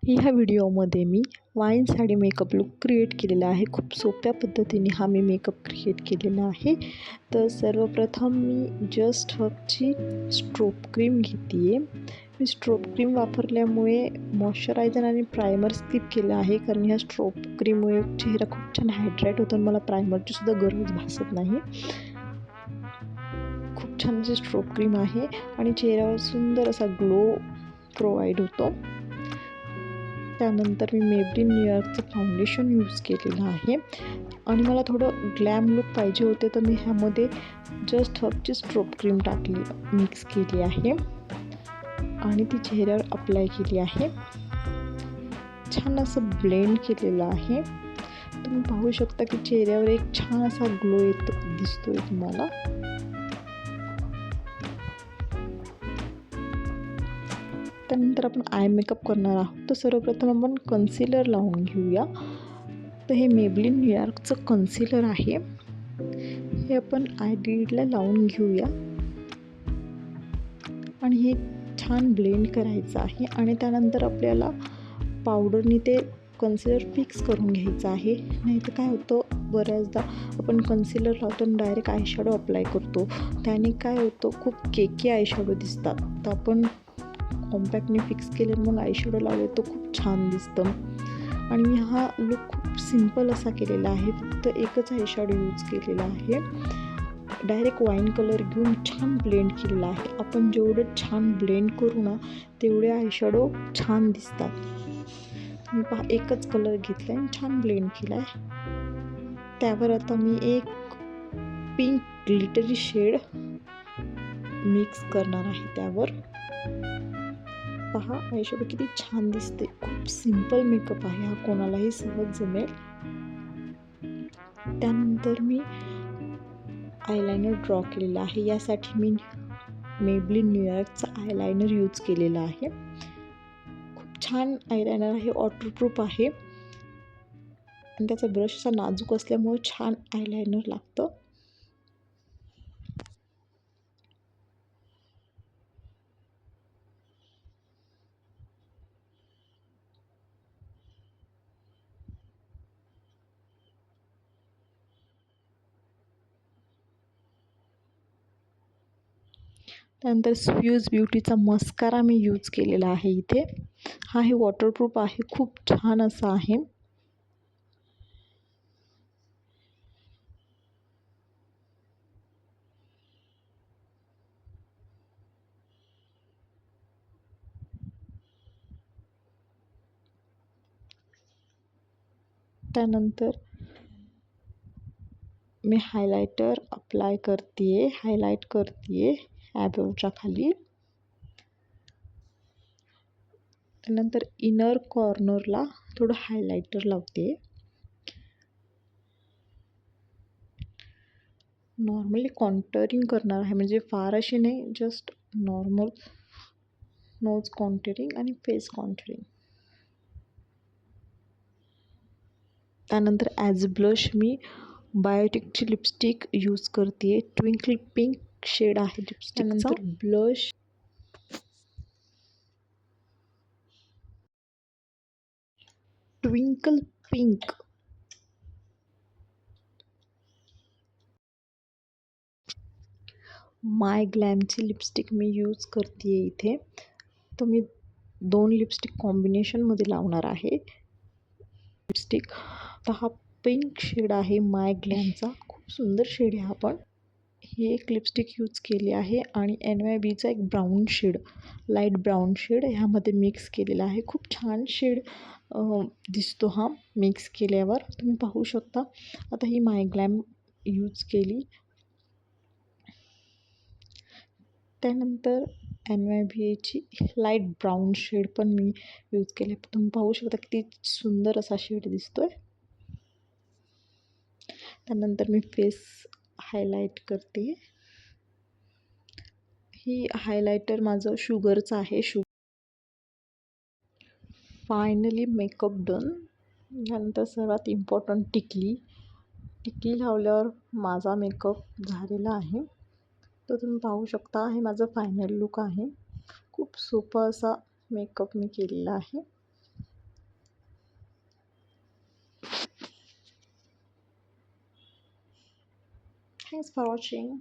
ह्या व्हिडिओमध्ये मी wine sari makeup look create केलेला आहे. खूप सोप्या पद्धतीने हा मी मेकअप क्रिएट केलेला आहे. तर सर्वप्रथम मी जस्ट हबची स्ट्रोब क्रीम घेते आहे. मी स्ट्रोब क्रीम वापरल्यामुळे मॉइश्चरायझर आणि प्रायमर स्किप केलं आहे, कारण ह्या स्ट्रोब क्रीममुळे चेहरा खूप छान हायड्रेट होतो आणि मला प्रायमरची सुद्धा गरज भासत नाही. खूप छान अशी स्ट्रोब क्रीम आहे आणि चेहऱ्यावर सुंदर असा ग्लो प्रोव्हाइड होतो. त्यानंतर मी मेबलिन न्यूयॉर्कचं फाउंडेशन यूज केलेलं आहे आणि मला थोडं ग्लॅम लुक पाहिजे होते, तर मी ह्यामध्ये जस्ट हबची स्ट्रोब क्रीम टाकली, मिक्स केली आहे आणि ती चेहऱ्यावर अप्लाय केली आहे. छान असं ब्लेंड केलेलं आहे. तुम्ही पाहू शकता की चेहऱ्यावर एक छान असा ग्लो दिसतोय तुम्हाला. त्यानंतर आपण आय मेकअप करणार आहोत. तर सर्वप्रथम आपण कन्सिलर लावून घेऊया. तर हे मेबलिन न्यूयॉर्कचं कन्सिलर आहे. हे आपण आयलिडला लावून घेऊया आणि हे छान ब्लेंड करायचं आहे आणि त्यानंतर आपल्याला पावडरने ते कन्सिलर फिक्स करून घ्यायचं आहे. नाही तर काय होतं, बऱ्याचदा आपण कन्सिलर लावतो आणि डायरेक्ट आयशॅडो अप्लाय करतो. त्याने काय होतं, खूप केकी आयशॅडो दिसतात. तर आपण कॉम्पॅक्टने फिक्स केलं मग आयशॅडो लावले तो खूप छान दिसतं. आणि मी हा लुक खूप सिम्पल असा केलेला आहे. फक्त एकच आयशॅडो यूज केलेला आहे. डायरेक्ट वाईन कलर घेऊन छान ब्लेंड केलेला आहे. आपण जेवढं छान ब्लेंड करू ना, तेवढे आयशॅडो छान दिसतात. मी पहा एकच कलर घेतला आणि छान ब्लेंड केला आहे. त्यावर आता मी एक पिंक ग्लिटरी शेड मिक्स करणार आहे त्यावर. पहा आयशॅडो किती छान दिसते. खूप सिंपल मेकअप आहे हा, कोणालाही सहज जमेल. त्यानंतर मी आयलायनर ड्रॉ केलेला आहे. यासाठी मी मेबलिन न्यूयॉर्कचा आयलायनर यूज केलेला आहे. खूप छान आयलायनर आहे, वॉटरप्रूफ आहे आणि त्याचा ब्रश असा नाजूक असल्यामुळे छान आयलायनर लागतं. त्यानंतर स्फ्यूज ब्युटीचा मस्कारा मी यूज केलेला आहे इथे. हा हे वॉटरप्रूफ आहे, खूप छान असा आहे. त्यानंतर मी हायलायटर अप्लाय करते, हायलाईट करते आयब्रोच्या खाली. त्यानंतर इनर कॉर्नरला थोडं हायलायटर लावते. नॉर्मली कॉन्टरिंग करणार आहे, म्हणजे फार अशी नाही, जस्ट नॉर्मल नोज कॉन्टरिंग आणि फेस कॉन्टरिंग. त्यानंतर ॲज ब्लश मी बायोटिकची लिपस्टिक यूज करते. ट्विंकल पिंक शेड आहे लिपस्टिकचा. त्यानंतर ब्लश ट्विंकल पिंक. माय ग्लॅमची लिपस्टिक मी यूज करते इथे. तर मी 2 लिपस्टिक कॉम्बिनेशनमध्ये लावणार आहे लिपस्टिक. तर हा पिंक शेड आहे माय ग्लॅमचा, खूप सुंदर शेड आहे हा. पण ही एक लिपस्टिक यूज केली आहे आणि NYBचा एक brown shade, light brown shade ह्यामध्ये मिक्स केलेला आहे. खूप छान शेड दिसतो हा मिक्स केल्यावर, तुम्ही पाहू शकता. आता ही माय ग्लॅम यूज केली. त्यानंतर NYBची लाईट ब्राऊन शेड पण मी यूज केले. तुम्ही पाहू शकता किती सुंदर असा शेड दिसतोय. त्यानंतर मी फेस हायलाईट करते. ही हायलायटर माझं शुगरचं आहे. Finally makeup done. त्यानंतर सर्वात इम्पॉर्टंट टिकली. टिकली लावल्यावर माझा मेकअप झालेला आहे. तर तुम्ही पाहू शकता, हे माझं फायनल लुक आहे. खूप सोपा असा मेकअप मी केलेला आहे. Thanks for watching.